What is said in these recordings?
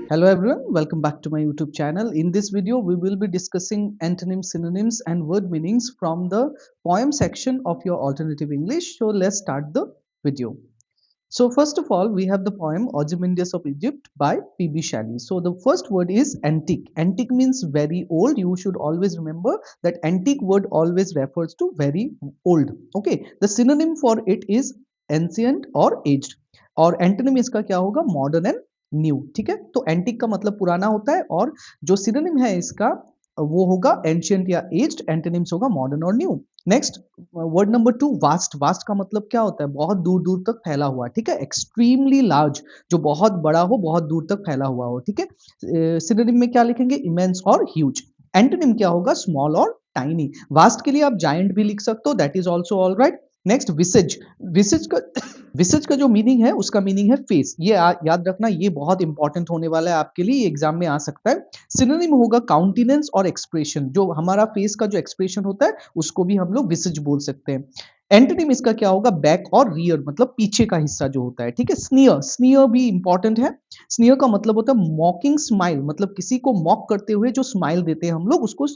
Hello everyone, welcome back to my YouTube channel. In this video, we will be discussing antonyms, synonyms and word meanings from the poem section of your alternative English. So let's start the video. So first of all, we have the poem Ozymandias of Egypt by P.B. Shelley. So the first word is antique. Antique means very old. You should always remember that antique word always refers to very old. Okay, the synonym for it is ancient or aged. और antonym इसका क्या होगा, modern and new. ठीक है, तो antique का मतलब पुराना होता है और जो सिनोनिम है इसका वो होगा एंशियंट या एज्ड. एंटोनिम्स होगा मॉडर्न और new. Next word number 2, vast. Vast का मतलब क्या होता है, बहुत दूर दूर तक फैला हुआ. ठीक है, एक्सट्रीमली लार्ज, जो बहुत बड़ा हो, बहुत दूर तक फैला हुआ हो. ठीक है, सिनोनिम में क्या लिखेंगे, इमेंस और ह्यूज. एंटोनिम क्या होगा, स्मॉल और टाइनी. वास्ट के लिए आप जायंट भी लिख सकते हो, that is also all right. Next vices. Vices का विसेज का जो मीनिंग है उसका मीनिंग है फेस. ये याद रखना, ये बहुत इंपॉर्टेंट होने वाला है आपके लिए, एग्जाम में आ सकता है. सिनोनिम होगा काउंटिनेंस और एक्सप्रेशन. जो हमारा फेस का जो एक्सप्रेशन होता है उसको भी हम लोग विसेज बोल सकते हैं. एंटोनिम इसका क्या होगा, बैक और रियर, मतलब पीछे का हिस्सा जो होता है. ठीक है, स्नियर. स्नियर भी इंपॉर्टेंट है. स्नियर का मतलब होता है मॉकिंग स्माइल, मतलब किसी को मॉक करते हुए जो स्माइल देते हैं हम लोग उसको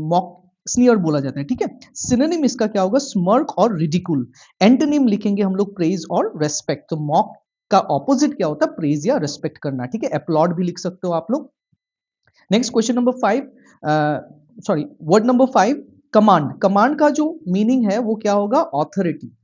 मॉक स्नियर बोला जाता है. ठीक है, सिनोनिम इसका क्या होगा, स्मर्क और रिडिकुल. एंटोनिम लिखेंगे हम लोग प्रेज और रेस्पेक्ट. तो मॉक का ऑपोजिट क्या होता है, प्रेज या रेस्पेक्ट करना. ठीक है, अपलॉड भी लिख सकते हो आप लोग. Next question number 5, sorry word number 5, command. Command का जो मीनिंग है वो क्या होगा, ऑथोरिटी.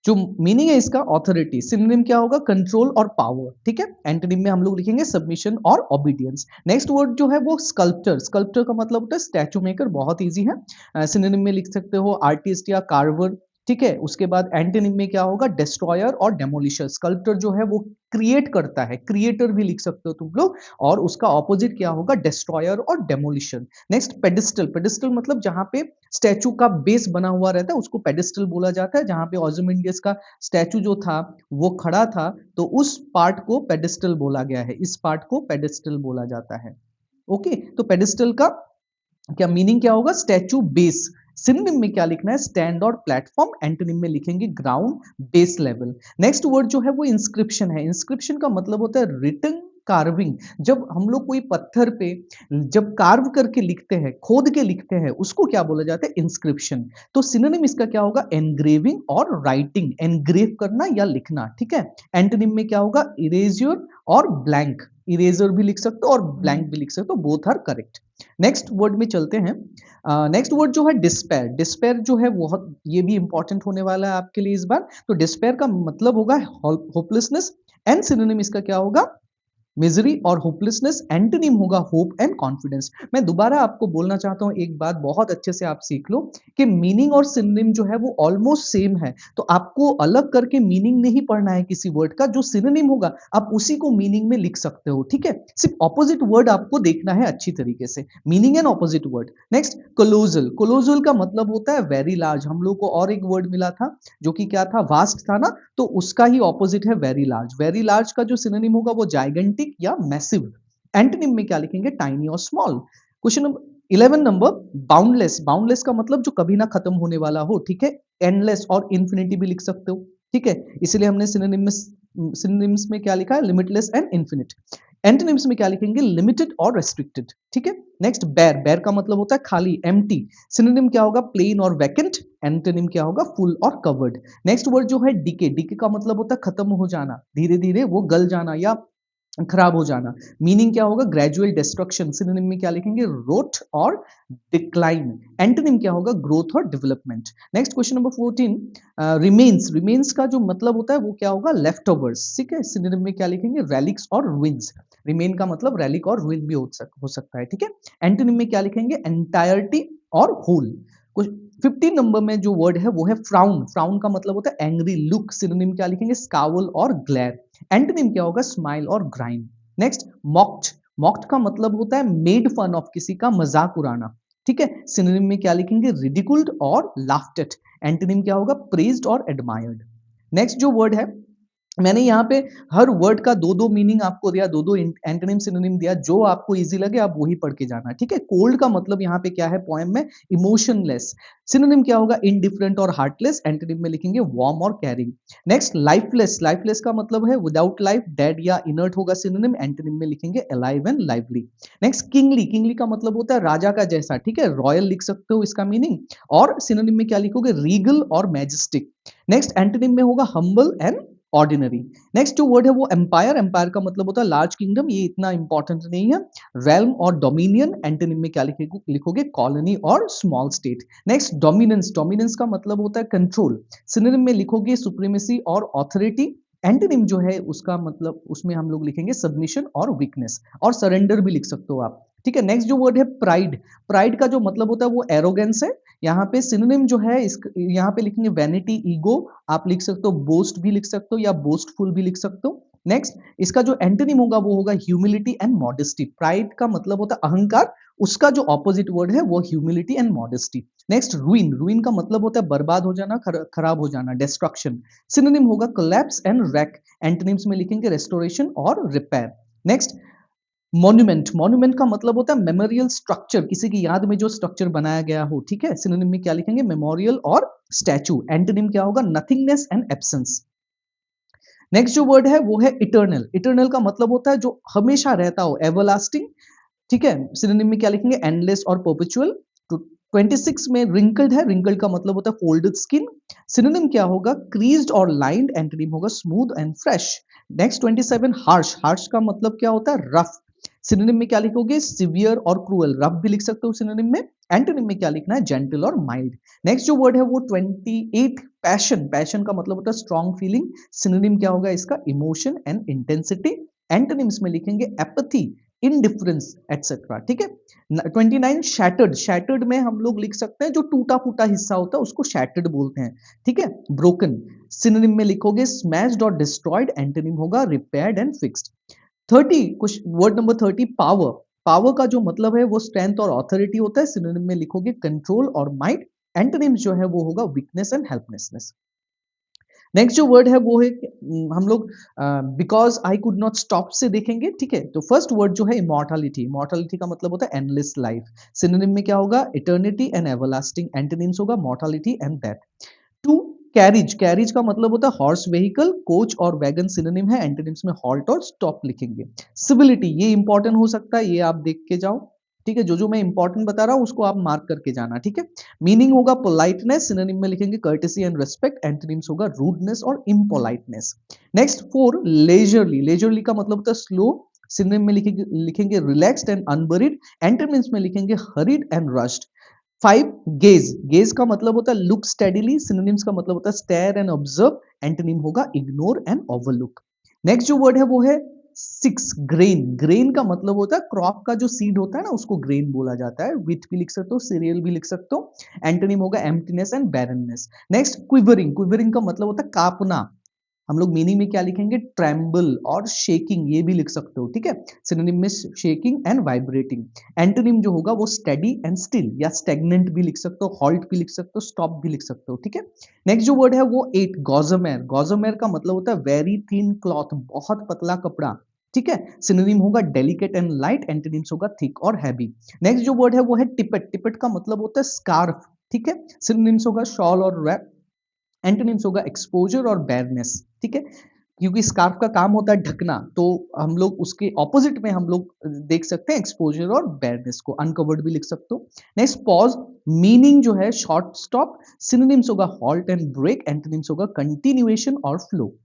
जो मीनिंग है इसका ऑथोरिटी. सिनोनिम क्या होगा, कंट्रोल और पावर. ठीक है, एंटोनिम में हम लोग लिखेंगे सबमिशन और ओबीडियंस. नेक्स्ट वर्ड जो है वो स्कल्पचर. स्कल्पचर का मतलब होता है स्टैचू मेकर, बहुत इजी है. सिनोनिम में लिख सकते हो आर्टिस्ट या कार्वर. ठीक है, उसके बाद एंटोनिम में क्या होगा, डिस्ट्रॉयर और डेमोलिशर. स्कल्पचर जो है वो क्रिएट करता है, क्रिएटर भी लिख सकते हो तुम लोग, और उसका ऑपोजिट क्या होगा, डिस्ट्रॉयर और डेमोलिशन. Next pedestal. पेडिस्टल मतलब जहां पे स्टैचू का बेस बना हुआ रहता है उसको पेडिस्टल बोला जाता है. जहां पे ओzymandias का स्टैचू जो था वो खड़ा था तो उस पार्ट को पेडिस्टल बोला गया है, इस पार्ट को पेडिस्टल बोला जाता है. ओके, तो पेडिस्टल का क्या मीनिंग क्या होगा, स्टैचू बेस. सिनोनिम में क्या लिखना है, स्टैंड और प्लेटफॉर्म. एंटोनिम में लिखेंगे ground base level. Next word जो है वो इंस्क्रिप्शन है. इंस्क्रिप्शन का मतलब होता है रिटन कार्विंग. जब हम लोग कोई पत्थर पे जब कार्व करके लिखते हैं, खोद के लिखते हैं, उसको क्या बोला जाता है, इंस्क्रिप्शन. तो सिनोनिम इसका क्या होगा, एनग्रेविंग और राइटिंग. एनग्रेव करना या लिखना. ठीक है, एंटोनिम में क्या होगा, इरेजर और ब्लैंक. इरेजर भी लिख सकते हो और ब्लैंक भी लिख सकते हो, both are correct. Next word में चलते हैं. नेक्स्ट वर्ड जो है डिस्पेयर. डिस्पेयर जो है वो ये भी इंपॉर्टेंट होने वाला है आपके लिए इस बार. तो डिस्पेयर का मतलब होगा होपलेसनेस. एंड सिनोनिम इसका क्या होगा, मिजरी और होपलेसनेस. एंटोनिम होगा होप एंड कॉन्फिडेंस. मैं दोबारा आपको बोलना चाहता हूं, एक बात बहुत अच्छे से आप सीख लो कि मीनिंग और सिनोनिम जो है वो ऑलमोस्ट सेम है. तो आपको अलग करके मीनिंग नहीं पढ़ना है किसी वर्ड का. जो सिनोनिम होगा आप उसी को मीनिंग में लिख सकते हो. ठीक है, सिर्फ ऑपोजिट वर्ड आपको देखना है अच्छी तरीके से, meaning and opposite word. Next colossal. Colossal का मतलब होता है वेरी लार्ज. हम लोग को और एक वर्ड मिला था जो कि क्या था, वास्ट था ना, तो उसका ही ऑपोजिट है वेरी लार्ज. वेरी लार्ज का जो सिनोनिम होगा वो जाइगेंटिक या मैसिव. एंटोनिम में क्या लिखेंगे, टाइनी और small. Question number 11 number, boundless. Boundless का मतलब जो कभी ना खत्म होने वाला हो. ठीक है, एंडलेस और इन्फिनिटी भी लिख सकते हो. ठीक है, इसलिए हमने सिनोनिम्स में क्या लिखा है, लिमिटलेस एंड इन्फिनिट. एंटोनिम्स में क्या लिखेंगे, लिमिटेड और रेस्ट्रिक्टेड. ठीक है, नेक्स्ट बेर. बेर का मतलब होता है खाली, एम्प्टी. सिनोनिम क्या होगा, प्लेन और वैकेंट. एंटोनिम क्या होगा, फुल और कवर्ड. नेक्स्ट वर्ड जो है डिके. डिके का मतलब होता है खत्म हो जाना, धीरे धीरे वो गल जाना या खराब हो जाना. मीनिंग क्या होगा, ग्रेजुअल डिस्ट्रक्शन. सिनोनिम में क्या लिखेंगे, रोट और डिक्लाइन. एंटोनिम क्या होगा, ग्रोथ और development. Next question number 14, remains. Remains का जो मतलब होता है वो क्या होगा, लेफ्ट ओवर्स. ठीक है, सिनोनिम में क्या लिखेंगे, रेलिक्स और रुइंस. रिमेन का मतलब रेलिक और रुइन भी हो सकता है. ठीक है, एंटोनिम में क्या लिखेंगे, एंटायरिटी और होल. 15 नंबर में जो वर्ड है वो है फ्राउन. फ्राउन का मतलब होता है एंग्री लुक. सिनोनिम क्या लिखेंगे, स्कावल और ग्लेयर. एंटोनिम क्या होगा, स्माइल और ग्राइंड. Next mocked. मॉक्ड का मतलब होता है मेड फन ऑफ, किसी का मजाक उड़ाना. ठीक है, सिनोनिम में क्या लिखेंगे, रिडिकुल्ड और लाफ्ड एट. एंटोनिम क्या होगा, प्रेज्ड और एडमायर्ड. नेक्स्ट जो वर्ड है मैंने यहाँ पे हर वर्ड का दो दो मीनिंग आपको दिया, दो दो एंटोनिम सिनोनिम दिया, जो आपको इजी लगे आप वही पढ़ के जाना, ठीक है। कोल्ड का मतलब यहाँ पे क्या है पोएम में, इमोशनलेस। सिनोनिम क्या होगा, इनडिफरेंट और हार्टलेस। एंटोनिम में लिखेंगे वार्म और कैरिंग। नेक्स्ट लाइफलेस, लाइफलेस का मतलब है विदाउट लाइफ, डेड या इनर्ट होगा सिनोनिम। एंटोनिम में लिखेंगे alive and lively. Next kingly, kingly का मतलब होता है राजा का जैसा, ठीक है, रॉयल लिख सकते हो इसका मीनिंग। और सिनोनिम में क्या लिखोगे, रीगल और मैजेस्टिक। नेक्स्ट एंटोनिम में होगा हम्बल एंड ऑर्डिनरी। नेक्स्ट जो वर्ड है वो एम्पायर, एम्पायर का मतलब होता है लार्ज किंगडम, ये इतना इंपॉर्टेंट नहीं है। रेल्म और डोमिनियन, एंटोनिम में क्या लिखोगे कॉलोनी और small state. Next dominance, dominance का मतलब होता है कंट्रोल। सिनोनिम में लिखोगे सुप्रीमेसी और ऑथोरिटी। एंटोनिम जो है उसका मतलब उसमें हम लोग लिखेंगे सबमिशन और वीकनेस, और सरेंडर भी लिख सकते हो आप, ठीक है। नेक्स्ट जो वर्ड है प्राइड, प्राइड का जो मतलब होता है वो एरोगेंस है। यहाँ पे सिनोनिम जो है इस यहाँ पे लिखेंगे वैनिटी, ईगो, आप लिख सकते हो बोस्ट भी लिख सकते हो या बोस्टफुल भी लिख सकते हो। नेक्स्ट इसका जो एंटोनिम होगा वो होगा ह्यूमिलिटी एंड मॉडेस्टी। प्राइड का मतलब होता है अहंकार, उसका जो ऑपोजिट वर्ड है वो ह्यूमिलिटी एंड मॉडेस्टी। नेक्स्ट रूइन, रूइन का मतलब होता है बर्बाद हो जाना, खराब हो जाना, डिस्ट्रक्शन। सिनोनिम होगा कोलैप्स एंड रैक। एंटोनिम्स में लिखेंगे रेस्टोरेशन और रिपेयर। नेक्स्ट मॉन्यूमेंट, मॉन्यूमेंट का मतलब होता है मेमोरियल स्ट्रक्चर, किसी की याद में जो स्ट्रक्चर बनाया गया हो, ठीक है। सिनोनिम में क्या लिखेंगे मेमोरियल और स्टैचू। एंटोनिम क्या होगा नथिंगनेस एंड एब्सेंस। नेक्स्ट जो वर्ड है वो है इटर्नल, इटर्नल का मतलब होता है जो हमेशा रहता हो, एवरलास्टिंग, ठीक है। सिनोनिम में क्या लिखेंगे एंडलेस और परपेचुअल। तो 26 में रिंकल्ड है, रिंकल्ड का मतलब होता है फोल्डेड स्किन। सिनोनिम क्या होगा क्रीज्ड और लाइन्ड। एंटोनिम होगा smooth and fresh. Next 27 harsh, harsh का मतलब क्या होता है रफ। सिनोनिम में क्या लिखोगे सिवियर और क्रूअल, रफ भी लिख सकते हो सिनोनिम में। एंटोनिम में क्या लिखना है जेंटल और माइल्ड। नेक्स्ट जो वर्ड है वो 28 पैशन, पैशन का मतलब होता है स्ट्रॉन्ग फीलिंग। सिनोनिम क्या होगा इसका इमोशन एंड इंटेंसिटी। एंटोनिम्स में लिखेंगे एपथी, इनडिफरेंस एटसेट्रा, ठीक है। 29 शैटर्ड, शैटर्ड में हम लोग लिख सकते हैं जो टूटा फूटा हिस्सा होता है उसको शैटर्ड बोलते हैं, ठीक है। ब्रोकन, सिनोनिम में लिखोगे स्मैश्ड और डिस्ट्रॉयड। एंटोनिम होगा रिपेयर्ड एंड फिक्स्ड। 30 कुछ वर्ड नंबर 30 पावर, पावर का जो मतलब है वो स्ट्रेंथ और ऑथोरिटी होता है। सिनोनिम में लिखोगे कंट्रोल और माइट। एंटोनिम्स जो है वो होगा वीकनेस एंड हेल्पलेसनेस। नेक्स्ट जो वर्ड है वो है हम लोग because I could not stop से देखेंगे, ठीक है। तो फर्स्ट वर्ड जो है इमॉर्टलिटी, इमॉर्टलिटी का मतलब होता है एंडलेस लाइफ। सिनोनिम में क्या होगा इटर्निटी एंड एवरलास्टिंग। एंटोनिम्स होगा mortality and death. Two carriage, carriage का मतलब होता है हॉर्स व्हीकल, कोच और वैगन सिनोनिम है। एंटोनिम्स में हॉल्ट और स्टॉप लिखेंगे। सिविलिटी ये इंपॉर्टेंट हो सकता है, ये आप देख के जाओ, ठीक है। जो जो मैं इंपॉर्टेंट बता रहा हूं उसको आप मार्क करके जाना, ठीक है। मीनिंग होगा पोलाइटनेस, सिनोनिम में लिखेंगे कर्टेसी एंड रेस्पेक्ट। एंटोनिम्स होगा रूडनेस और इम्पोलाइटनेस। नेक्स्ट 4 लेजरली, लेजरली का मतलब होता है स्लो। सिनोनिम में लिखेंगे रिलैक्स्ड एंड अनबरिड। एंटोनिम्स में लिखेंगे hurried and rushed. 5 gauge, gauge का मतलब होता है लुक स्टेडीली। सिनोनिम्स का मतलब होता है स्टेयर एंड ऑब्जर्व। एंटोनिम होगा इग्नोर एंड ओवरलुक। नेक्स्ट जो वर्ड है वो है 6 ग्रेन, ग्रेन का मतलब होता है क्रॉप का जो सीड होता है ना उसको ग्रेन बोला जाता है। व्हीट भी लिख सकते हो, सीरियल भी लिख सकते हो। एंटोनिम होगा emptiness and barrenness. Next quivering, quivering का मतलब होता है कांपना। हम लोग मीनिंग में क्या लिखेंगे ट्रेम्बल और शेकिंग, ये भी लिख सकते हो, ठीक है। सिनोनिम में शेकिंग एंड वाइब्रेटिंग। एंटोनिम जो होगा वो स्टेडी एंड स्टिल या स्टेगनेंट भी लिख सकते हो, हॉल्ट भी लिख सकते हो, स्टॉप भी लिख सकते हो, ठीक है। नेक्स्ट जो वर्ड है वो 8 गॉजमेर, गॉजमेर का मतलब होता है वेरी थिन क्लॉथ, बहुत पतला कपड़ा, ठीक है। सिनोनिम होगा डेलिकेट एंड लाइट। एंटोनिम्स होगा थिक और हैवी। नेक्स्ट जो वर्ड है वो है टिपेट, टिपेट का मतलब होता है स्कार्फ, ठीक है। सिनोनिम्स होगा शॉल और रैप। एंटोनिम्स होगा एक्सपोजर और बेयरनेस, ठीक है। क्योंकि स्कार्फ का काम होता है ढकना, तो हम लोग उसके ऑपोजिट में हम लोग देख सकते हैं एक्सपोजर और बेयरनेस को, अनकवर्ड भी लिख सकते हो। नेक्स्ट पॉज, मीनिंग जो है शॉर्ट स्टॉप। सिनोनिम्स होगा हॉल्ट एंड ब्रेक। एंटोनिम्स होगा कंटिन्यूएशन और फ्लो।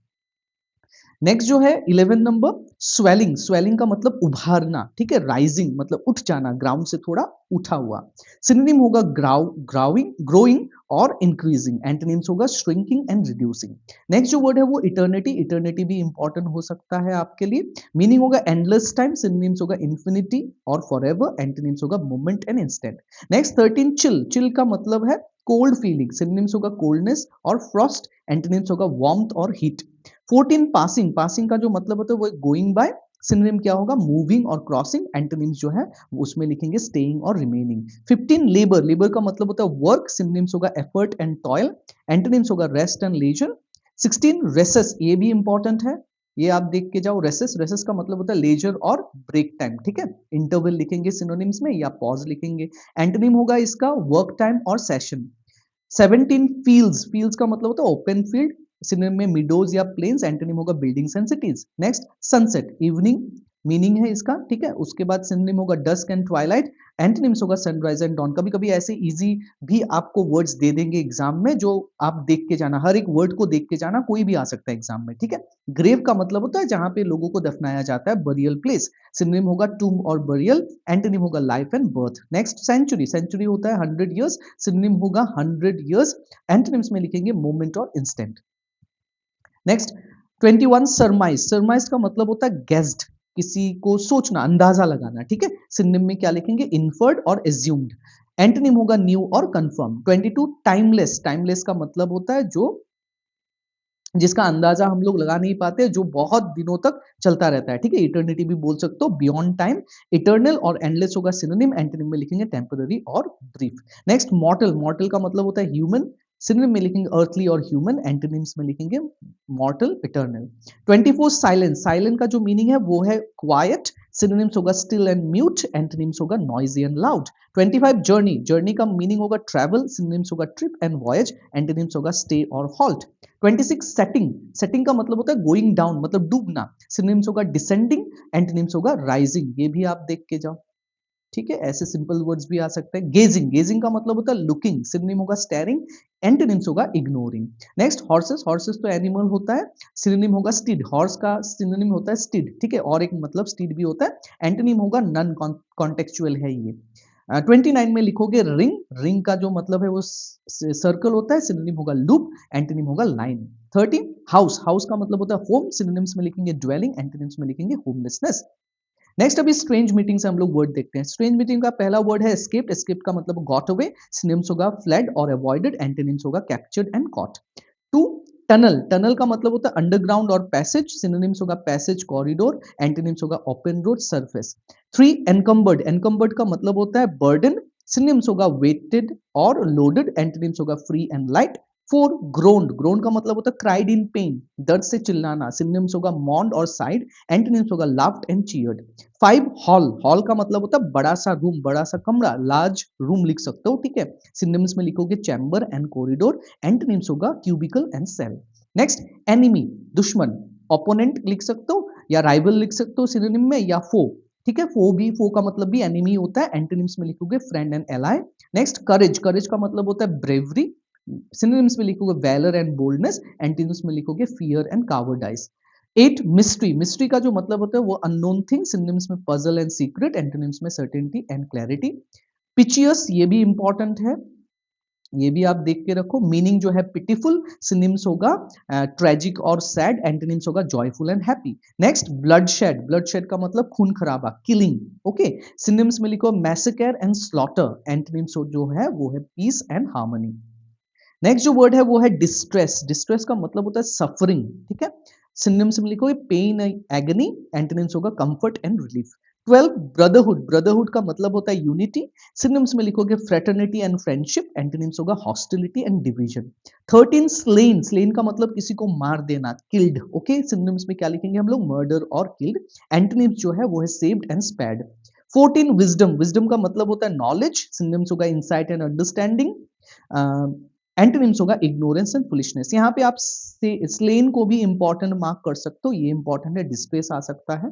नेक्स्ट जो है 11 नंबर स्वेलिंग, स्वेलिंग का मतलब उभारना, ठीक है। राइजिंग मतलब उठ जाना, ग्राउंड से थोड़ा उठा हुआ। सिनोनिम होगा ग्राउइंग, ग्रोइंग और इंक्रीजिंग। एंटोनिम्स होगा श्रिंकिंग एंड रिड्यूसिंग। नेक्स्ट जो वर्ड है वो इटर्निटी, इटर्निटी भी इंपॉर्टेंट हो सकता है आपके लिए। मीनिंग होगा एंडलेस टाइम। सिनोनिम्स होगा इन्फिनिटी और फॉरएवर। एंटोनिम्स होगा moment and instant. Next 13 chill, chill का मतलब है कोल्ड फीलिंग। सिनोनिम्स होगा कोल्डनेस और फ्रॉस्ट। एंटोनिम्स होगा वार्मथ और हीट। 14 पासिंग, पासिंग का जो मतलब होता है वो गोइंग बाय। सिनोनिम क्या होगा मूविंग और क्रॉसिंग। एंटोनिम्स जो है उसमें लिखेंगे स्टेइंग और रिमेनिंग। 15 लेबर, लेबर का मतलब होता है वर्क। सिनोनिम्स होगा एफर्ट एंड टॉयल। एंटोनिम्स होगा रेस्ट एंड लीजर। 16 रेसेस, ये भी इंपॉर्टेंट है, ये आप देख के जाओ। रेसेस, रेसेस का मतलब होता है लेजर और ब्रेक टाइम, ठीक है। इंटरवल लिखेंगे सिनोनिम्स में या पॉज लिखेंगे। एंटोनिम होगा इसका वर्क टाइम और सेशन। 17 फील्ड्स, फील्ड्स का मतलब होता है ओपन फील्ड, सिनोनिम में मीडोज या प्लेन्स, एंटोनिम होगा buildings and cities. Next sunset, evening meaning है इसका, ठीक है। उसके बाद सिनोनिम होगा डस्क एंड ट्वाइलाइट, एंटोनिम्स होगा सनराइज एंड डॉन। कभी कभी ऐसे इजी भी आपको वर्ड्स दे देंगे एग्जाम में, जो आप देख के जाना, हर एक वर्ड को देख के जाना, कोई भी आ सकता है एग्जाम में, ठीक है। ग्रेव का मतलब होता है जहां पे लोगों को दफनाया जाता है, बरियल प्लेस। सिनोनिम होगा टूम और बरियल, एंटोनिम होगा life and birth. Next century, century होता है 100 ईयर्स, सिनोनिम होगा 100 ईयर्स, एंटोनिम्स में लिखेंगे मोमेंट और इंस्टेंट। नेक्स्ट 21 सरमाइज, सरमाइज का मतलब होता है गेस्ड, किसी को सोचना, अंदाजा लगाना, ठीक है। सिनोनिम में क्या लिखेंगे, इन्फर्ड और एज्यूम्ड। एंटोनिम होगा न्यू और कंफर्म। 22 टाइमलेस, टाइमलेस का मतलब होता है जो जिसका अंदाजा हम लोग लगा नहीं पाते, जो बहुत दिनों तक चलता रहता है, ठीक है। इटर्निटी भी बोल सकते हो, बियॉन्ड टाइम। इटर्नल और एंडलेस होगा सिनोनिम, एंटोनिम में लिखेंगे टेम्पररी और ब्रीफ। नेक्स्ट मॉर्टल, मॉर्टल का मतलब होता है ह्यूमन, सिनोनिम में लिखेंगे अर्थली और ह्यूमन, एंटोनिम्स में लिखेंगे मॉर्टल, इटर्नल। 24 साइलेंट, साइलेंट का जो मीनिंग है वो है क्वाइट, सिनोनिम्स होगा स्टिल एंड म्यूट, एंटोनिम्स होगा noisy and loud. 25 journey, journey का मीनिंग होगा ट्रैवल, सिनोनिम्स होगा ट्रिप एंड वॉयज, एंटोनिम्स होगा स्टे और हॉल्ट। 26 सेटिंग, सेटिंग का मतलब होता है गोइंग डाउन, मतलब डूबना, सिनोनिम्स होगा डिसेंडिंग, एंटोनिम्स होगा राइजिंग। ये भी आप देख के जाओ, ठीक है। ऐसे सिंपल वर्ड्स भी आ सकते हैं। गेजिंग, गेजिंग का मतलब होता है लुकिंग, सिनोनिम होगा स्टेयरिंग, एंटोनिम्स होगा इग्नोरिंग। नेक्स्ट हॉर्सेस, हॉर्सेस तो एनिमल होता है, सिनोनिम होगा स्टीड, हॉर्स का सिनोनिम होता है स्टीड, ठीक है। और एक मतलब स्टीड भी होता है, एंटोनिम होगा नॉन कॉन्टेक्चुअल है ये। 29 में लिखोगे रिंग, रिंग का जो मतलब है वो सर्कल होता है, सिनोनिम होगा लूप, एंटोनिम होगा लाइन। 30 हाउस, हाउस का मतलब होता है होम, सिनोनिम्स में लिखेंगे ड्वेलिंग, एंटोनिम्स में लिखेंगे होमलेसनेस। नेक्स्ट अभी स्ट्रेंज मीटिंग से हम लोग वर्ड देखते हैं। स्ट्रेंज मीटिंग का पहला वर्ड है एस्केप्ड, एस्केप्ड का मतलब गॉट अवे, सिनोनिम्स होगा फ्लेड और अवॉइडेड, एंटोनिम्स होगा captured and caught. 2 tunnel, tunnel का मतलब होता है अंडरग्राउंड और पैसेज, सिनोनिम्स होगा पैसेज, कॉरिडोर, एंटोनिम्स होगा open road, surface. 3 encumbered, encumbered का मतलब होता है बर्डन, सिनोनिम्स होगा वेटेड और लोडेड, एंटोनिम्स होगा free and light. 4 groaned, groaned का मतलब होता है क्राइड इन पेन, दर्द से चिल्लाना, सिनोनिम्स होगा मॉन्ड और साइड, एंटोनिम्स होगा laughed and cheered. 5 hall, hall का मतलब होता है बड़ा सा रूम, बड़ा सा कमरा, लार्ज रूम लिख सकते हो, ठीक है। सिनोनिम्स में लिखोगे चैम्बर एंड कॉरिडोर, एंटोनिम्स होगा cubicle and cell. Next enemy, दुश्मन, ओपोनेंट लिख सकते हो या राइवल लिख सकते हो सिनोनिम में, या फो, ठीक है। फो भी, फो का मतलब भी एनिमी होता है, एंटोनिम्स में लिखोगे फ्रेंड एंड एलाय। नेक्स्ट करेज, करेज का मतलब होता है ब्रेवरी, सिनोनिम्स में लिखोगे वैलर एंड बोल्डनेस, एंटोनिम्स में लिखोगे फियर एंड कावर्डाइज। 8 मिस्ट्री, मिस्ट्री का जो मतलब होता है वो अननोन थिंग, सिनोनिम्स में पजल एंड सीक्रेट, एंटोनिम्स में सर्टेनिटी एंड क्लैरिटी। पिचियस, ये भी इंपॉर्टेंट है, ये भी आप देख के रखो। मीनिंग जो है पिटीफुल, सिनोनिम्स होगा ट्रेजिक और सैड, एंटोनिम्स होगा joyful and happy. Next bloodshed, bloodshed का मतलब खून खराबा, किलिंग, ओके। सिनोनिम्स में लिखो मैसेकर एंड स्लॉटर, एंटोनिम्स जो है वो है पीस एंड हार्मनी। नेक्स्ट जो वर्ड है वो है डिस्ट्रेस, डिस्ट्रेस का मतलब होता है सफरिंग, ठीक है। सिनोनिम्स में लिखोगे पेन एगनी, एंटोनिम्स होगा comfort and relief. 12 brotherhood, brotherhood का मतलब होता है यूनिटी, सिनोनिम्स में लिखोगे फ्रेटर्निटी एंड फ्रेंडशिप, एंटोनिम्स होगा hostility and division. 13 slain, slain का मतलब किसी को मार देना, किल्ड, ओके। सिनोनिम्स में क्या लिखेंगे हम लोग, मर्डर और किल्ड, एंटोनिम्स जो है वो है saved and spared. 14 wisdom, wisdom का मतलब होता है नॉलेज, सिनोनिम्स होगा इंसाइट एंड अंडरस्टैंडिंग, एंटोनिम्स होगा इग्नोरेंस एंड फुलिशनेस। यहाँ पे आप स्लेन को भी इंपॉर्टेंट मार्क कर सकते हो, ये इंपॉर्टेंट है, डिस्ट्रेस आ सकता है,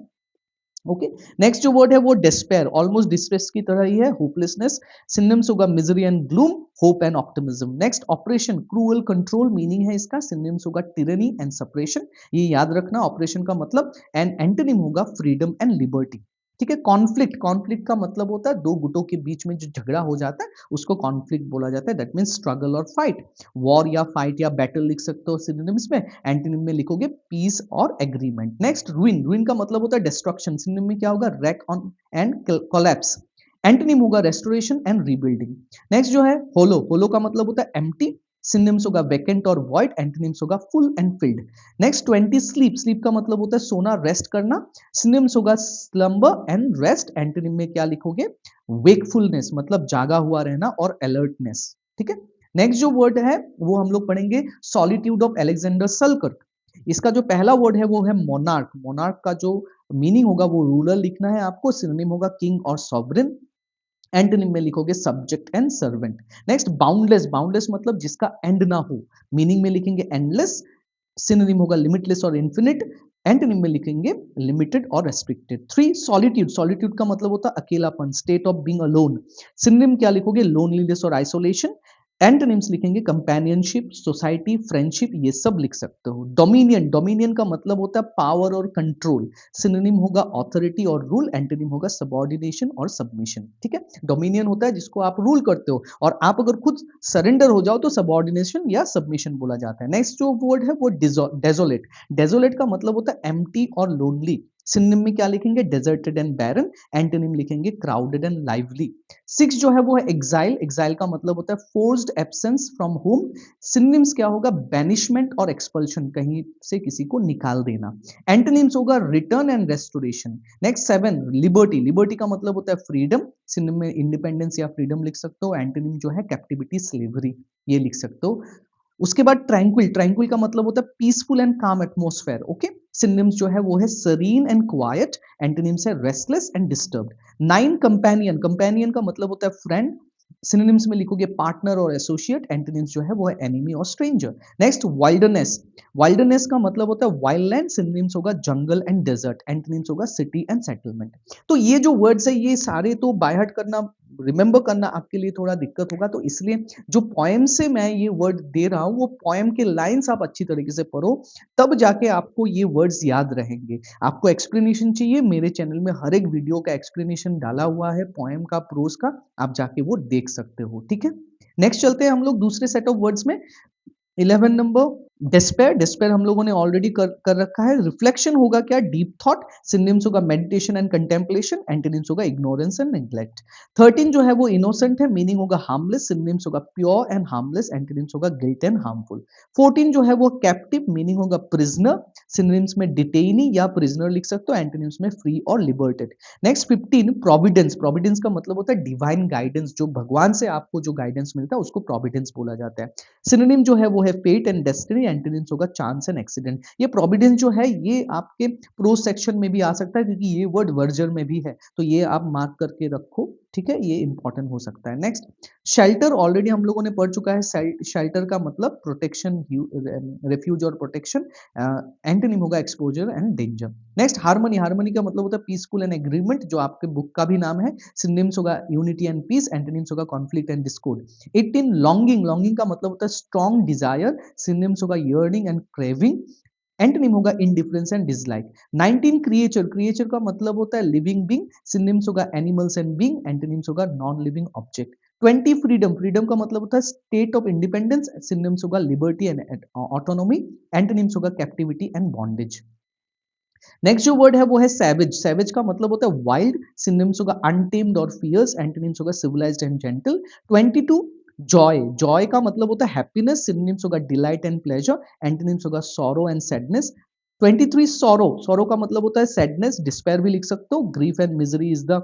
ओके। नेक्स्ट जो वर्ड है वो डिस्पेयर, ऑलमोस्ट डिस्ट्रेस की तरह ही है, होपलेसनेस, सिनोनिम्स होगा misery and gloom, hope and optimism. Next operation, cruel control meaning है इसका, सिनोनिम्स होगा टिरनी एंड सप्रेशन, ये याद रखना ऑपरेशन का मतलब, एंड एंटोनिम होगा फ्रीडम एंड लिबर्टी, ठीक है। कॉन्फ्लिक्ट, कॉन्फ्लिक्ट का मतलब होता है दो गुटों के बीच में जो झगड़ा हो जाता है उसको कॉन्फ्लिक्ट बोला जाता है, दैट मींस स्ट्रगल और फाइट। वॉर या फाइट या बैटल लिख सकते हो सिनोनिम्स में, एंटोनिम में लिखोगे पीस और एग्रीमेंट। नेक्स्ट रूइन, रूइन का मतलब होता है डिस्ट्रक्शन, सिनोनिम में क्या होगा rack on and collapse, antonym होगा रेस्टोरेशन एंड रीबिल्डिंग। नेक्स्ट जो है होलो, होलो का मतलब होता है एम्प्टी, सिनोनिम्स होगा वैकेंट और वॉइड, एंटोनिम्स होगा full and field. Next 20 sleep, sleep का मतलब होता है सोना, रेस्ट करना, सिनोनिम्स होगा स्लम्बर एंड रेस्ट, एंटोनिम में क्या लिखोगे वेकफुलनेस, मतलब जागा हुआ रहना और अलर्टनेस, ठीक है। नेक्स्ट जो वर्ड है वो हम लोग पढ़ेंगे सॉलिट्यूड ऑफ एलेक्जेंडर सलकर्क। इसका जो पहला वर्ड है वो है मोनार्क। मोनार्क का जो मीनिंग होगा वो रूलर लिखना है आपको, सिनोनिम होगा किंग और सॉवरेन। एंटोनिम में लिखोगे subject and servant. Next boundless, boundless मतलब जिसका एंड ना हो, मीनिंग में लिखेंगे एंडलेस। सिनोनिम होगा लिमिटलेस और इन्फिनिट। एंटोनिम में लिखेंगे लिमिटेड और रेस्ट्रिक्टेड। 3 सॉलिट्यूड, सॉलिट्यूड का मतलब होता है अकेलापन, state of being alone. Synonym क्या लिखोगे लोनलीनेस और आइसोलेशन। एंटोनिम्स लिखेंगे कंपेनियनशिप, सोसाइटी, फ्रेंडशिप, ये सब लिख सकते हो। डोमिनियन, डोमिनियन का मतलब होता है पावर और कंट्रोल। सिनोनिम होगा ऑथोरिटी और रूल। एंटोनिम होगा सबऑर्डिनेशन और सबमिशन। ठीक है, डोमिनियन होता है जिसको आप रूल करते हो, और आप अगर खुद सरेंडर हो जाओ तो सबऑर्डिनेशन या सबमिशन बोला जाता है। नेक्स्ट जो वर्ड है वो डेजोलेट। डेजोलेट का मतलब होता है एम्प्टी और लोनली। सिनोनिम में क्या लिखेंगे डेजर्टेड एंड बैरन। एंटोनिम लिखेंगे क्राउडेड एंड लाइवली। 6 जो है वो है एग्जाइल। एग्जाइल का मतलब होता है forced absence from home. Synonyms क्या होगा बैनिशमेंट और एक्सपल्शन, कहीं से किसी को निकाल देना। एंटोनिम्स होगा return and restoration. Next 7 liberty. Liberty का मतलब होता है फ्रीडम। सिनोनिम में इंडिपेंडेंस या फ्रीडम लिख सकते हो। एंटोनिम जो है कैप्टिविटी, स्लेवरी, ये लिख सकते हो। उसके बाद ट्रैंक्विल। ट्रैंक्विल का मतलब होता है पीसफुल एंड काम एटमॉस्फेयर। ओके, सिनोनिम्स जो है वो है सरीन एंड क्वाइट। एंटोनिम्स है restless and disturbed. 9 companion. Companion का मतलब होता है फ्रेंड। सिनोनिम्स में लिखोगे पार्टनर और एसोसिएट। एंटोनिम्स जो है वो है एनिमी और स्ट्रेंजर। Next wildness. वाइल्डनेस का मतलब होता है वाइल्ड लैंड। सिनोनिम्स होगा जंगल एंड डेजर्ट। एंटोनिम्स होगा सिटी एंड सेटलमेंट। तो ये जो वर्ड्स है ये सारे तो बाय हार्ट करना, रिमेंबर करना आपके लिए थोड़ा दिक्कत होगा, तो इसलिए जो पोएम से मैं ये वर्ड दे रहा हूं वो पोएम के लाइंस आप अच्छी तरीके से पढ़ो, तब जाके आपको ये वर्ड्स याद रहेंगे। आपको एक्सप्लेनेशन चाहिए, मेरे चैनल में हर एक वीडियो का एक्सप्लेनेशन डाला हुआ है पोएम का, प्रोज का, आप जाके वो देख सकते हो। ठीक है, नेक्स्ट चलते हैं हम लोग दूसरे सेट ऑफ वर्ड्स में। 11 नंबर डिस्पेयर। डिस्पेयर हम लोगों ने ऑलरेडी कर रखा है। रिफ्लेक्शन होगा क्या डीप थॉट। सिनोनिम्स होगा मेडिटेशन एंड कंटेम्पलेशन। एंटोनिम्स होगा इग्नोरेंस एंड नेग्लेक्ट। 13 जो है वो इनोसेंट है, मीनिंग होगा हार्मलेस। सिनोनिम्स होगा प्योर एंड हार्मलेस। एंटोनिम्स होगा गिल्ट एंड हार्मफुल। 14 जो है वो कैप्टिव, मीनिंग होगा प्रिजनर। सिनोनिम्स में डिटेनी या प्रिजनर लिख सकते हो। एंटोनिम्स में फ्री और लिबर्टेड। Next 15 Providence. प्रोविडेंस का मतलब होता है डिवाइन गाइडेंस, जो भगवान से आपको जो गाइडेंस मिलता है उसको प्रोविडेंस बोला जाता है। सिनोनिम जो है वो है फेट एंड डेस्टिनी। एंटोनिम्स होगा चांस एंड एक्सीडेंट। ये प्रोविडेंस जो है ये आपके प्रोज सेक्शन में भी आ सकता है, क्योंकि ये वर्ड वर्जर में भी है, तो ये आप मार्क करके रखो। ठीक है, ये इंपॉर्टेंट हो सकता है। नेक्स्ट शेल्टर, ऑलरेडी हम लोगों ने पढ़ चुका है। शेल्टर का मतलब प्रोटेक्शन, रेफ्यूज और प्रोटेक्शन। एंटोनिम होगा exposure and danger. Next harmony. Harmony का मतलब होता है पीसफुल एंड एग्रीमेंट, जो आपके बुक का भी नाम है। सिनोनिम्स होगा यूनिटी एंड पीस। एंटोनिम्स होगा conflict and Discord. 18 longing. Longing का मतलब होता है स्ट्रॉन्ग डिजायर। सिनोनिम्स होगा यर्निंग एंड क्रेविंग। एंटोनिम होगा indifference and dislike. 19 creature. Creature का मतलब होता है लिविंग बीइंग। सिनोनिम्स होगा एनिमल्स एंड बीइंग। एंटोनिम्स होगा non living object. 20 freedom. Freedom का मतलब होता है स्टेट ऑफ इंडिपेंडेंस। सिनोनिम्स होगा लिबर्टी एंड ऑटोनॉमी। एंटोनिम्स होगा कैप्टिविटी एंड बॉन्डेज। नेक्स्ट जो वर्ड है वो है सैवेज। सैवेज का मतलब होता है वाइल्ड। सिनोनिम्स होगा अनटेम्ड और फियर्स। एंटोनिम्स होगा civilised and gentle. 22 joy. Joy का मतलब होता है हैप्पीनेस। सिनोनिम्स होगा डिलाइट एंड प्लेजर। एंटोनिम्स होगा sorrow and sadness. 23 sorrow. Sorrow का मतलब होता है सैडनेस, डिस्पेयर भी लिख सकते हो। Grief and misery is the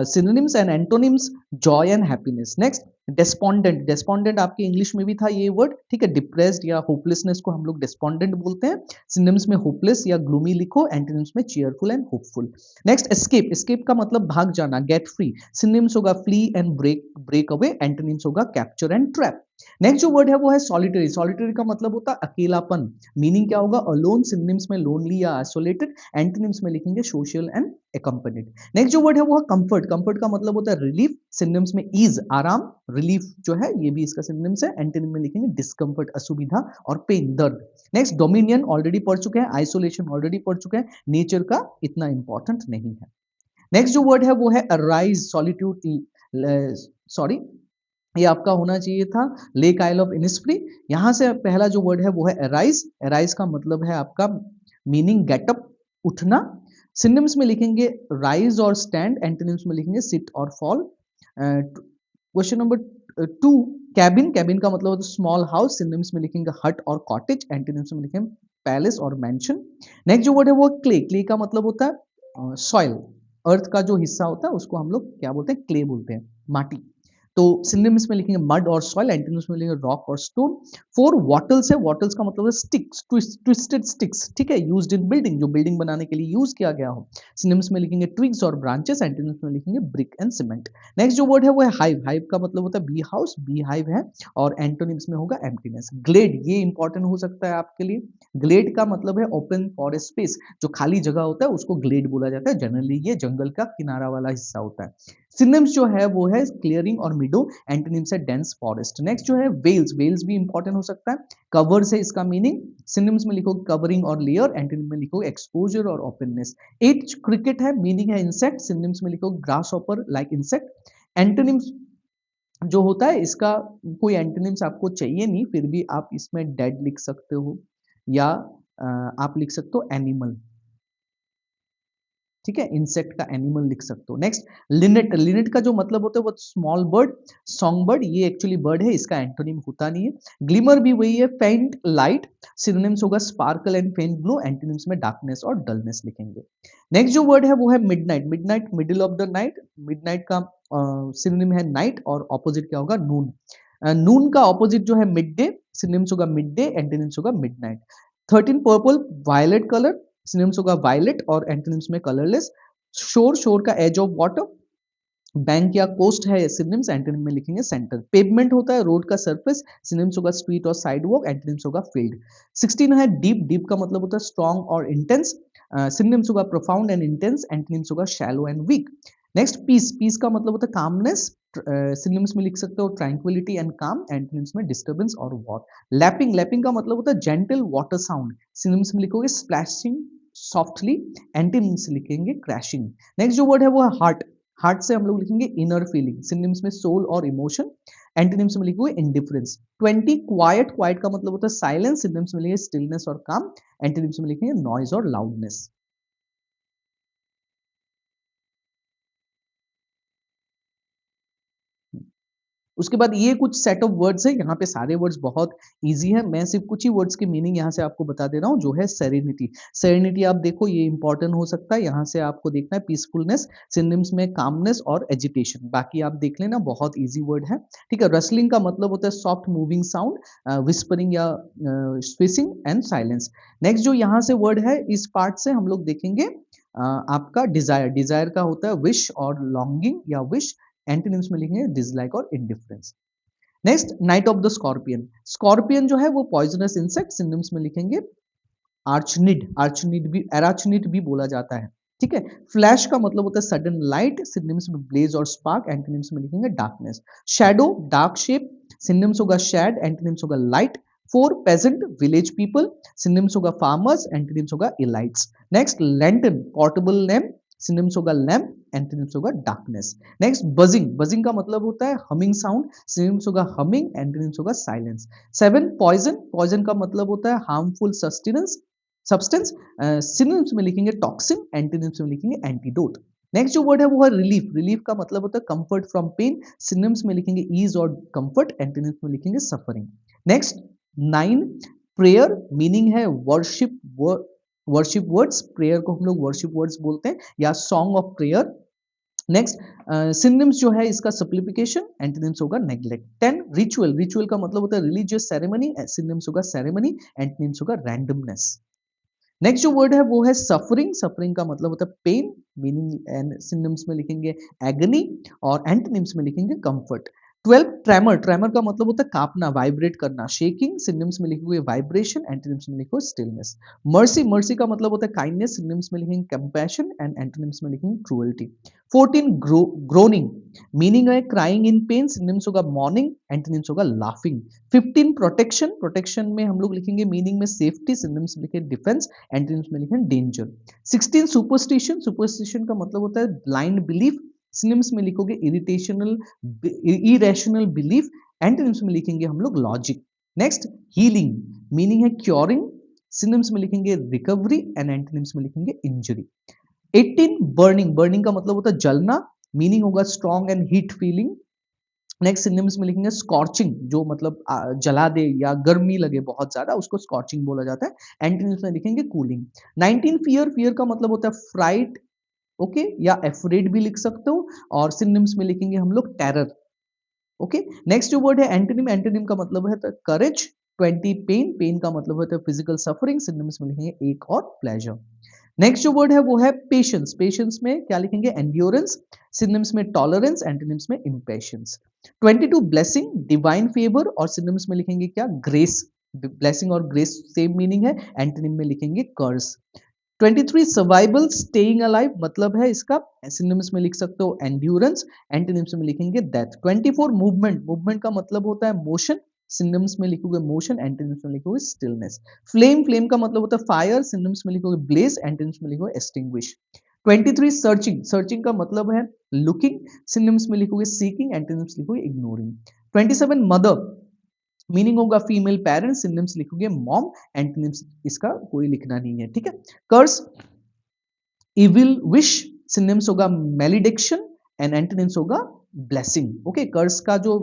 synonyms and antonyms joy and happiness. Next despondent. Despondent आपके इंग्लिश में भी था ये वर्ड, ठीक है। डिप्रेस्ड या होपलेसनेस को हम लोग डेस्पोंडेंट बोलते हैं। सिनोनिम्स में होपलेस या ग्लूमी लिखो। एंटोनिम्स में cheerful and hopeful. Next escape. Escape का मतलब भाग जाना, गेट फ्री। सिनोनिम्स होगा flee and break away. Antonyms होगा कैप्चर एंड ट्रैप। नेक्स्ट जो वर्ड है वो है सॉलिटरी। सॉलिटरी का मतलब होता है अकेलापन, मीनिंग क्या होगा अलोन। सिनोनिम्स में लोनली या आइसोलेटेड। एंटोनिम्स में लिखेंगे सोशल एंड एकम्पनीड। नेक्स्ट जो वर्ड है वो है कंफर्ट। कंफर्ट का मतलब होता है रिलीफ। सिनोनिम्स में ईज आराम। रिलीफ जो है ये भी इसका सिनोनिम्स है। एंटोनिम में लिखेंगे डिस्कम्फर्ट असुविधा और पेन दर्द। नेक्स्ट डोमिनियन ऑलरेडी पढ़ चुके हैं। आइसोलेशन ऑलरेडी पढ़ चुके हैं। नेचर का इतना इंपॉर्टेंट नहीं है। नेक्स्ट जो वर्ड है वो है अराइज। सॉलिट्यूड, सॉरी ये आपका होना चाहिए था लेक आइल ऑफ इनिस्फ्री। यहां से पहला जो वर्ड है वो है अराइज। अराइज का मतलब है आपका मीनिंग गेटअप, उठना। सिनोनिम्स में लिखेंगे राइज और स्टैंड। एंटोनिम्स में लिखेंगे सिट और fall. Question number 2 cabin. Cabin का मतलब होता है स्मॉल हाउस। सिनोनिम्स में लिखेंगे हट और कॉटेज। एंटोनिम्स में लिखेंगे पैलेस और मैंशन। नेक्स्ट जो वर्ड है वो क्ले। क्ले का मतलब होता है सॉइल, अर्थ का जो हिस्सा होता है उसको हम लोग क्या बोलते हैं क्ले बोलते हैं, माटी। तो सिनोनिम्स में लिखेंगे मड और सॉइल, एंटोनिम्स में लिखेंगे रॉक और स्टोन। 4 वॉटल्स है, वॉटल्स का मतलब है स्टिक्स, ट्विस्टेड स्टिक्स, ठीक है, यूज्ड इन बिल्डिंग, जो बिल्डिंग बनाने के लिए यूज किया गया हो। सिनोनिम्स में लिखेंगे ट्विग्स और ब्रांचेस, एंटोनिम्स में लिखेंगे ब्रिक एंड सीमेंट। नेक्स्ट जो वर्ड है वो है हाइव, हाइव का मतलब होता है बी हाउस, बी हाइव है, और एंटोनिम्स में होगा एम्प्टीनेस। ग्लेड, ये इंपॉर्टेंट हो सकता है आपके लिए। ग्लेड का मतलब है ओपन फॉरेस्ट स्पेस, जो खाली जगह होता है उसको ग्लेड बोला जाता है, जनरली ये जंगल का किनारा वाला हिस्सा होता है। सिनोनिम्स जो है वो है क्लियरिंग और मिडो, एंटोनिम्स है डेंस फॉरेस्ट। नेक्स्ट जो है वेल्स, वेल्स भी इंपॉर्टेंट हो सकता है। कवर से इसका मीनिंग, सिनोनिम्स में लिखो कवरिंग और लेयर, एंटोनिम में लिखो एक्सपोजर और ओपननेस। 8 क्रिकेट है, मीनिंग है इंसेक्ट, सिनोनिम्स में लिखो grass hopper like insect. Antonyms जो होता है इसका कोई एंटोनिम्स आपको चाहिए नहीं, फिर भी आप इसमें डेड लिख सकते हो, या आप लिख सकते हो एनिमल, ठीक है, इंसेक्ट का एनिमल लिख सकते हो। नेक्स्ट लिनेट, लिनेट का जो मतलब होता है वो स्मॉल बर्ड, सॉन्ग बर्ड, ये एक्चुअली बर्ड है, इसका एंटोनिम होता नहीं है। ग्लिमर भी वही है, फेंट लाइट, सिनोनिम्स होगा sparkle and faint blue, antonyms में डार्कनेस और डलनेस लिखेंगे। नेक्स्ट जो वर्ड है वो है midnight, midnight middle of the night, midnight का सिनोनिम है नाइट, और ऑपोजिट क्या होगा नून। नून का ऑपोजिट जो है मिड डे, सिनोनिम्स होगा मिड डे, एंटोनिम्स होगा midnight. 13 purple, violet colour, synonyms होगा वायलेट और एंटोनिम्स में कलरलेस। शोर, शोर का एज ऑफ वाटर, बैंक या कोस्ट है सिनोनिम्स, एंटोनिम में लिखेंगे सेंटर। पेवमेंट होता है रोड का सरफेस, सिनोनिम्स होगा स्ट्रीट और साइडवॉक, एंटोनिम्स होगा फील्ड। 16 है डीप, डीप का मतलब होता है स्ट्रॉन्ग और इंटेंस, सिनोनिम्स होगा प्रोफाउंड एंड इंटेंस, एंटोनिम्स होगा shallow and weak. Next peace, peace का मतलब होता है कामनेस, सिनोनिम्स में लिख सकते हो ट्रैंक्विलिटी एंड काम, एंटोनिम्स में डिस्टर्बेंस और वॉर। लैपिंग, लैपिंग का मतलब होता है जेंटल वाटर साउंड, सिनोनिम्स में लिखोगे स्प्लैशिंग सॉफ्टली, एंटोनिम्स लिखेंगे क्रैशिंग। नेक्स्ट जो वर्ड है वो है हार्ट, हार्ट से हम लोग लिखेंगे इनर फीलिंग, सिनोनिम्स में सोल और इमोशन, एंटोनिम्स में लिखोगे इंडिफरेंस। 20 क्वाइट, क्वाइट का मतलब होता है साइलेंस, सिनोनिम्स में लिखेंगे स्टिलनेस और काम, एंटोनिम्स में लिखेंगे नॉइज और लाउडनेस। उसके बाद ये कुछ सेट ऑफ वर्ड्स है, यहाँ पे सारे वर्ड्स बहुत इजी है, मैं सिर्फ कुछ ही वर्ड्स की मीनिंग यहाँ से आपको बता दे रहा हूँ। जो है सेरेनिटी, सेरेनिटी आप देखो ये इंपॉर्टेंट हो सकता है, यहाँ से आपको देखना है पीसफुलनेस, सिनोनिम्स में कामनेस और एजिटेशन, बाकी आप देख लेना, बहुत इजी वर्ड है, ठीक है। रसलिंग का मतलब होता है सॉफ्ट मूविंग साउंड, विस्परिंग या स्विसिंग एंड साइलेंस। नेक्स्ट जो यहाँ से वर्ड है इस पार्ट से हम लोग देखेंगे आपका डिजायर, डिजायर का होता है विश और लॉन्गिंग या विश, एंटोनिम्स में लिखेंगे डिसलाइक और indifference. Next night of the scorpion, scorpion जो है वो पॉइजनस इंसेक्ट, सिनोनिम्स में लिखेंगे आर्चनिड, आर्चनिड भी एराचनिड भी बोला जाता है, ठीक है। फ्लैश का मतलब होता है सडन लाइट, सिनोनिम्स में ब्लेज और स्पार्क, एंटोनिम्स में लिखेंगे darkness. Shadow, dark shape, synonyms होगा शैड, एंटोनिम्स होगा light. Four peasant, village people, synonyms होगा फार्मर्स, एंटोनिम्स होगा elites. Next lantern, portable lamp, synonyms होगा लैम्प, एंटोनिम्स होगा डार्कनेस। नेक्स्ट बजिंग, बजिंग का मतलब होता है हमिंग साउंड, सिनोनिम्स होगा हमिंग, एंटोनिम्स होगा साइलेंस। 7 पॉइजन, पॉइजन का मतलब होता है हार्मफुल सस्टेनेंस सब्सटेंस, सिनोनिम्स में लिखेंगे टॉक्सिन, एंटोनिम्स में लिखेंगे एंटीडोट। नेक्स्ट जो वर्ड है वो है रिलीफ, रिलीफ का मतलब होता है कंफर्ट फ्रॉम पेन, सिनोनिम्स में लिखेंगे ईज और कंफर्ट, एंटोनिम्स में लिखेंगे सफरिंग। नेक्स्ट 9 प्रेयर, मीनिंग है वर्शिप, वर्शिप वर्ड्स, प्रेयर को हम लोग वर्शिप वर्ड्स बोलते हैं या song of prayer. Next synonyms जो है इसका सप्लिफिकेशन, एंटोनिम्स होगा नेग्लेक्ट। 10 रिचुअल, रिचुअल का मतलब होता है रिलीजियस सेरेमनी, सिनोनिम्स होगा सेरेमनी, एंटोनिम्स होगा रैंडमनेस। नेक्स्ट जो वर्ड है वो है सफरिंग, सफरिंग का मतलब होता है पेन, मीनिंग एंड सिनोनिम्स में लिखेंगे एगनी और एंटोनिम्स में लिखेंगे कंफर्ट। 12 ट्रेमर, ट्रेमर का मतलब होता है कांपना, वाइब्रेट करना, शेकिंग, सिनोनिम्स में लिखोगे वाइब्रेशन, एंटोनिम्स में लिखो स्टिलनेस। मर्सी, मर्सी का मतलब होता है काइंडनेस, सिनोनिम्स में लिखेंगे कंपैशन एंड एंटोनिम्स में लिखेंगे क्रूएल्टी। 14 ग्रोनिंग, मीनिंग है क्राइंग इन पेन, सिनोनिम्स होगा मॉर्निंग, एंटोनिम्स होगा लाफिंग। 15 प्रोटेक्शन, प्रोटेक्शन में हम लोग लिखेंगे मीनिंग में सेफ्टी, सिनोनिम्स में लिखेंगे डिफेंस, एंटोनिम्स में लिखेंगे डेंजर। 16 सुपरस्टिशन, सुपरस्टिशन का मतलब होता है ब्लाइंड बिलीफ, सिनोनिम्स में लिखोगे इरिटेशनल इरेशनल बिलीफ, एंटोनिम्स में लिखेंगे हम लोग लॉजिक। नेक्स्ट हीलिंग, मीनिंग है क्योरिंग, सिनोनिम्स में लिखेंगे रिकवरी एंड एंटोनिम्स में लिखेंगे इंजरी। 18 बर्निंग, बर्निंग का मतलब होता है जलना, मीनिंग होगा strong and heat feeling. Next synonyms में लिखेंगे स्कॉर्चिंग, जो मतलब जला दे या गर्मी लगे बहुत ज्यादा, उसको स्कॉर्चिंग बोला जाता है, एंटोनिम्स में लिखेंगे कूलिंग। 19 फियर, फियर का मतलब होता है फ्राइट, ओके, या एफ्रेड भी लिख सकते हो, और सिनोनिम्स में लिखेंगे हम लोग टेरर, ओके, नेक्स्ट जो वर्ड है एंटोनिम, एंटोनिम का मतलब है करेज, 20 पेन, पेन का मतलब होता है फिजिकल सफरिंग, सिनोनिम्स में लिखेंगे एक और प्लेजर। नेक्स्ट जो वर्ड है वो है पेशेंस, पेशेंस में क्या लिखेंगे एंड्योरेंस, सिनोनिम्स में टॉलरेंस, एंटोनिम्स में इम्पेशेंस। 22 ब्लेसिंग, डिवाइन फेवर, और सिनोनिम्स में लिखेंगे क्या ग्रेस, ब्लेसिंग और ग्रेस सेम मीनिंग है, एंटोनिम में लिखेंगे कर्स। 23 सर्वाइवल, स्टेइंग अलाइव, मतलब है इसका सिनोनिम्स में लिख सकते हो एंड्योरेंस, एंटोनिम्स में लिखेंगे डेथ। 24 मूवमेंट, मूवमेंट का मतलब होता है मोशन, सिनोनिम्स में लिखोगे मोशन, एंटोनिम्स में लिखोगे स्टिलनेस। फ्लेम, फ्लेम का मतलब होता है फायर, सिनोनिम्स में लिखोगे ब्लेज, एंटोनिम्स में लिखोगे एक्सटिंग्विश। 23 सर्चिंग, सर्चिंग का मतलब है लुकिंग, सिनोनिम्स में लिखोगे सीकिंग, एंटोनिम्स लिखोगे इग्नोरिंग। 27 मदर, मीनिंग होगा फीमेल पेरेंट्स, सिनोनिम्स लिखोगे मॉम, एंटोनिम्स इसका कोई लिखना नहीं है, ठीक है। कर्स, इविल विश, सिनोनिम्स होगा मैलिडिक्शन, एंड एंटोनिम्स होगा ब्लेसिंग। ओके, कर्स का जो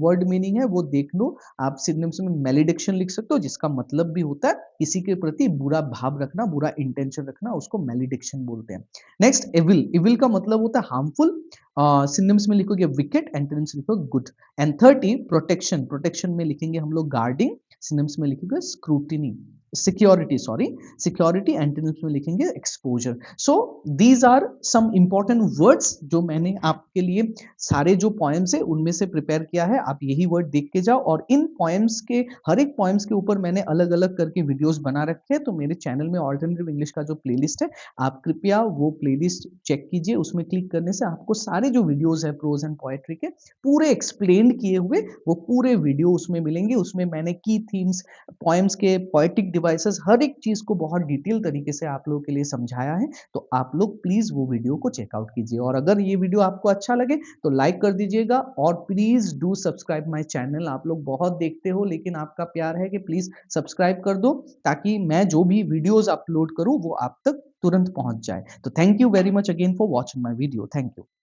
वर्ड मीनिंग है वो देख लो, आप सिनोनिम्स में मैलिडिक्शन लिख सकते हो, जिसका मतलब भी होता है किसी के प्रति बुरा भाव रखना, बुरा इंटेंशन रखना, उसको मैलिडिक्शन बोलते हैं। नेक्स्ट एविल, इविल का मतलब होता है हार्मफुल, सिनोनिम्स में लिखोगे विकेट, एंटोनिम्स लिखोगे गुड। एंड 30 प्रोटेक्शन, प्रोटेक्शन में लिखेंगे हम लोग गार्डिंग, सिनोनिम्स में लिखेंगे scrutiny, security, sorry security, antonyms में लिखेंगे exposure. So these are some important words जो मैंने आपके लिए सारे जो पॉएम्स है उनमें से प्रिपेयर किया है, आप यही वर्ड देख के जाओ, और इन पॉएम्स के हर एक पॉएम्स के ऊपर मैंने अलग अलग करके वीडियोस बना रखे हैं, तो मेरे चैनल में ऑल्टरनेटिव इंग्लिश का जो प्लेलिस्ट है, आप कृपया वो प्लेलिस्ट चेक कीजिए, उसमें क्लिक करने से आपको सारे जो वीडियोस है प्रोज एंड पोएट्री के पूरे एक्सप्लेन किए हुए वो पूरे वीडियो उसमें मिलेंगे, उसमें मैंने की थीम्स, पोएम्स के पोएटिक डिवाइसेस, हर एक चीज को बहुत डिटेल तरीके से आप लोगों के लिए समझाया है, तो आप लोग प्लीज वो वीडियो को चेकआउट कीजिए, और अगर ये वीडियो आपको अच्छा लगे तो लाइक कर दीजिएगा, और please do subscribe my channel. आप लोग बहुत देखते हो लेकिन आपका प्यार है कि प्लीज सब्सक्राइब कर दो, ताकि मैं जो भी वीडियोस अपलोड करूं वो आप तक तुरंत पहुंच जाए। तो thank you very much again for watching my video, thank you.